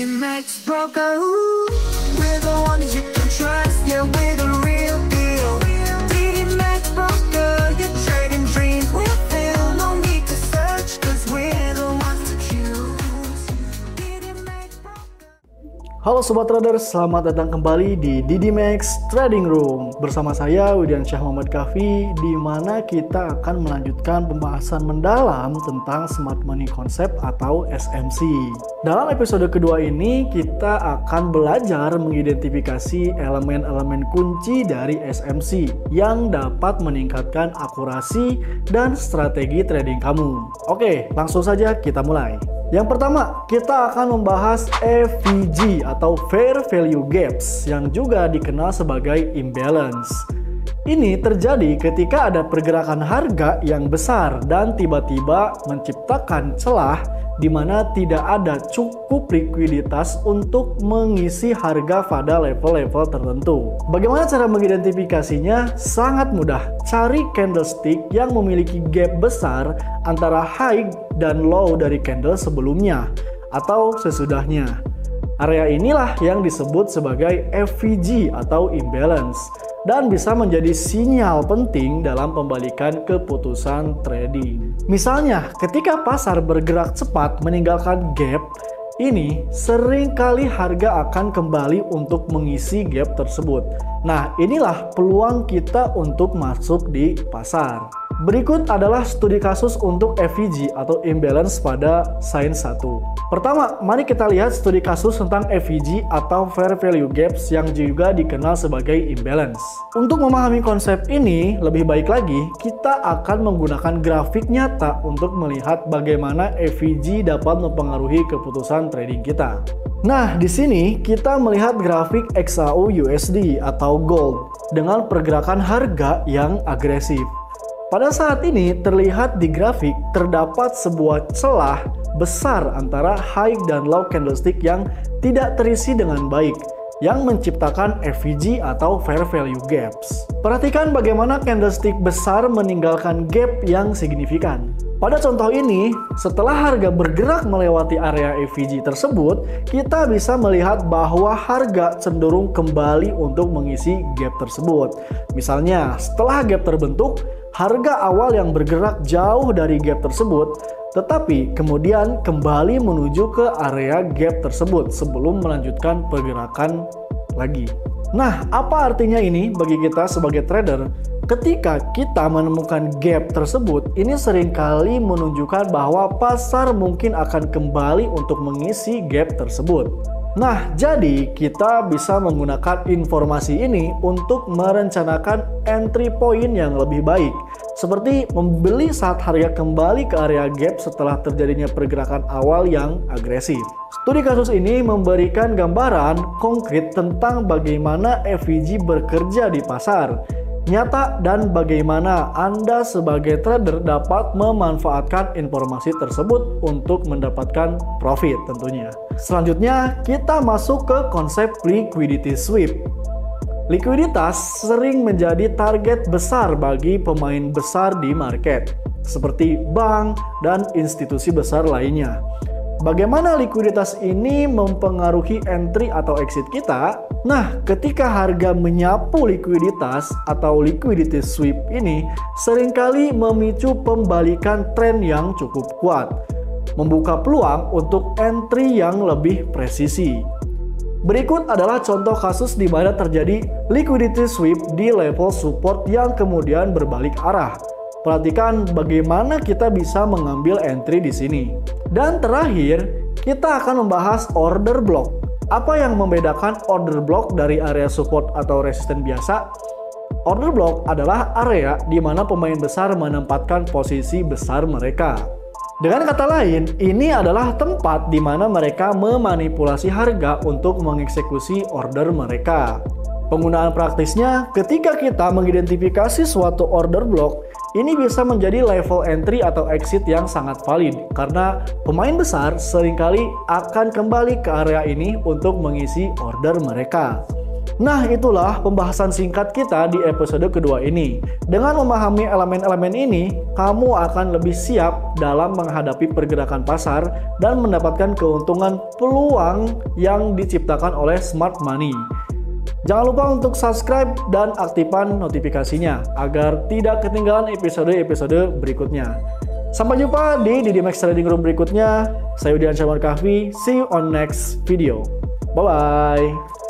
Max Broker, we're the ones you can trust. Yeah, we're the real deal. DD Max Broker, your trading dreams will fill. No need to search, cause we're the ones to choose. DD Max Broker. Halo Sobat Trader, selamat datang kembali di DD Max Trading Room. Bersama saya Widiansyah Muhammad Kahfi, di mana kita akan melanjutkan pembahasan mendalam tentang Smart Money Concept atau SMC. Dalam episode kedua ini, kita akan belajar mengidentifikasi elemen-elemen kunci dari SMC yang dapat meningkatkan akurasi dan strategi trading kamu. Oke, langsung saja kita mulai. Yang pertama, kita akan membahas FVG atau Fair Value Gaps yang juga dikenal sebagai imbalance. Ini terjadi ketika ada pergerakan harga yang besar dan tiba-tiba menciptakan celah di mana tidak ada cukup likuiditas untuk mengisi harga pada level-level tertentu. Bagaimana cara mengidentifikasinya? Sangat mudah. Cari candlestick yang memiliki gap besar antara high dan low dari candle sebelumnya atau sesudahnya. Area inilah yang disebut sebagai FVG atau imbalance dan bisa menjadi sinyal penting dalam pembalikan keputusan trading. Misalnya, ketika pasar bergerak cepat meninggalkan gap, ini seringkali harga akan kembali untuk mengisi gap tersebut. Nah, inilah peluang kita untuk masuk di pasar. Berikut adalah studi kasus untuk FVG atau imbalance pada Sains 1. Pertama, mari kita lihat studi kasus tentang FVG atau Fair Value Gaps yang juga dikenal sebagai imbalance. Untuk memahami konsep ini lebih baik lagi, kita akan menggunakan grafik nyata untuk melihat bagaimana FVG dapat mempengaruhi keputusan trading kita. Nah, di sini kita melihat grafik XAU USD atau gold dengan pergerakan harga yang agresif. Pada saat ini terlihat di grafik terdapat sebuah celah besar antara high dan low candlestick yang tidak terisi dengan baik, yang menciptakan FVG atau Fair Value Gaps. Perhatikan bagaimana candlestick besar meninggalkan gap yang signifikan. Pada contoh ini, setelah harga bergerak melewati area FVG tersebut, kita bisa melihat bahwa harga cenderung kembali untuk mengisi gap tersebut. Misalnya, setelah gap terbentuk, harga awal yang bergerak jauh dari gap tersebut, tetapi kemudian kembali menuju ke area gap tersebut sebelum melanjutkan pergerakan lagi. Nah, apa artinya ini bagi kita sebagai trader? Ketika kita menemukan gap tersebut, ini seringkali menunjukkan bahwa pasar mungkin akan kembali untuk mengisi gap tersebut. Nah, jadi kita bisa menggunakan informasi ini untuk merencanakan entry point yang lebih baik, seperti membeli saat harga kembali ke area gap setelah terjadinya pergerakan awal yang agresif. Studi kasus ini memberikan gambaran konkret tentang bagaimana FVG bekerja di pasar nyata dan bagaimana Anda sebagai trader dapat memanfaatkan informasi tersebut untuk mendapatkan profit tentunya. Selanjutnya, kita masuk ke konsep liquidity sweep. Likuiditas sering menjadi target besar bagi pemain besar di market, seperti bank dan institusi besar lainnya. Bagaimana likuiditas ini mempengaruhi entry atau exit kita? Nah, ketika harga menyapu likuiditas atau liquidity sweep ini seringkali memicu pembalikan tren yang cukup kuat, membuka peluang untuk entry yang lebih presisi. Berikut adalah contoh kasus di mana terjadi liquidity sweep di level support yang kemudian berbalik arah. Perhatikan bagaimana kita bisa mengambil entry di sini. Dan terakhir, kita akan membahas order block. Apa yang membedakan order block dari area support atau resisten biasa? Order block adalah area di mana pemain besar menempatkan posisi besar mereka. Dengan kata lain, ini adalah tempat di mana mereka memanipulasi harga untuk mengeksekusi order mereka. Penggunaan praktisnya, ketika kita mengidentifikasi suatu order block, ini bisa menjadi level entry atau exit yang sangat valid karena pemain besar seringkali akan kembali ke area ini untuk mengisi order mereka. Nah, itulah pembahasan singkat kita di episode kedua ini. Dengan memahami elemen-elemen ini, kamu akan lebih siap dalam menghadapi pergerakan pasar dan mendapatkan keuntungan peluang yang diciptakan oleh smart money. Jangan lupa untuk subscribe dan aktifkan notifikasinya agar tidak ketinggalan episode-episode berikutnya. Sampai jumpa di DidiMax Trading Room berikutnya. Saya Udian Syahmad Kahfi. See you on next video. Bye-bye.